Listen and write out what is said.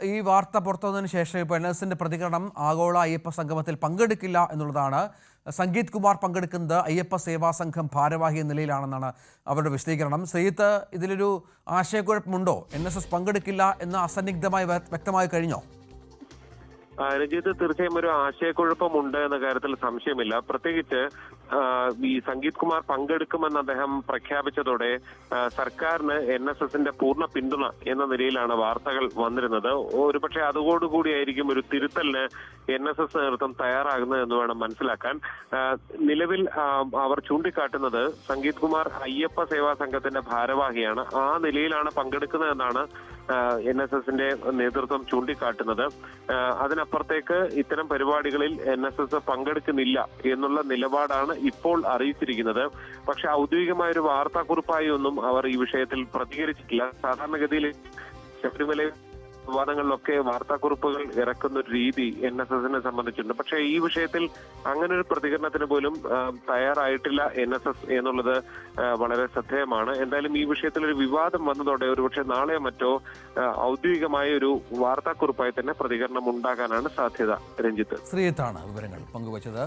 ഈ വാർത്ത പുറത്തുവന്നതിന് ശേഷം ഇപ്പോൾ NSSന്റെ പ്രതികരണം ആഗോള അയ്യപ്പ സംഗമത്തിൽ പങ്കെടുക്കില്ല എന്നുള്ളതാണ്. സംഗീത് കുമാർ പങ്കെടുക്കുന്നത് അയ്യപ്പ സേവാ സംഘം ഭാരവാഹി എന്ന നിലയിലാണെന്നാണ് അവരുടെ വിശദീകരണം. ശ്രീജിത്ത്, ഇതിലൊരു ആശയക്കുഴപ്പമുണ്ടോ? NSS പങ്കെടുക്കില്ല എന്ന് അസന്നിഗ്ധമായി വ്യക്തമായി കഴിഞ്ഞോ? രഞ്ജിത്ത്, തീർച്ചയായും ഒരു ആശയക്കുഴപ്പമുണ്ട് എന്ന കാര്യത്തിൽ സംശയമില്ല. പ്രത്യേകിച്ച് ഈ സംഗീത് കുമാർ പങ്കെടുക്കുമെന്ന് അദ്ദേഹം പ്രഖ്യാപിച്ചതോടെ സർക്കാരിന് NSSന്റെ പൂർണ്ണ പിന്തുണ എന്ന നിലയിലാണ് വാർത്തകൾ വന്നിരുന്നത്. ഒരുപക്ഷെ അതോടുകൂടിയായിരിക്കും ഒരു തിരുത്തലിന് NSS നേതൃത്വം തയ്യാറാകുന്നത് എന്ന് വേണം മനസ്സിലാക്കാൻ. നിലവിൽ അവർ ചൂണ്ടിക്കാട്ടുന്നത് സംഗീത് കുമാർ അയ്യപ്പ സേവാ സംഘത്തിന്റെ ഭാരവാഹിയാണ്, ആ നിലയിലാണ് പങ്കെടുക്കുന്നതെന്നാണ് NSSന്റെ നേതൃത്വം ചൂണ്ടിക്കാട്ടുന്നത്. അതിനപ്പുറത്തേക്ക് ഇത്തരം പരിപാടികളിൽ NSS പങ്കെടുക്കുന്നില്ല എന്നുള്ള നിലപാടാണ് ഇപ്പോൾ അറിയിച്ചിരിക്കുന്നത്. പക്ഷെ ഔദ്യോഗികമായ ഒരു വാർത്താക്കുറിപ്പായി ഒന്നും അവർ ഈ വിഷയത്തിൽ പ്രതികരിച്ചിട്ടില്ല. സാധാരണഗതിയിൽ ശബരിമല വിവാദങ്ങളിലൊക്കെ വാർത്താക്കുറിപ്പുകൾ ഇറക്കുന്ന ഒരു രീതി NSSനെ സംബന്ധിച്ചിട്ടുണ്ട്. പക്ഷേ ഈ വിഷയത്തിൽ അങ്ങനെ ഒരു പ്രതികരണത്തിന് പോലും തയ്യാറായിട്ടില്ല NSS എന്നുള്ളത് വളരെ ശ്രദ്ധേയമാണ്. എന്തായാലും ഈ വിഷയത്തിൽ ഒരു വിവാദം വന്നതോടെ ഒരുപക്ഷെ നാളെയോ മറ്റോ ഔദ്യോഗികമായ ഒരു വാർത്താക്കുറിപ്പായി തന്നെ പ്രതികരണം ഉണ്ടാകാനാണ് സാധ്യത. രഞ്ജിത്ത്, ശ്രീജിത്താണ് വിവരങ്ങൾ പങ്കുവച്ചത്.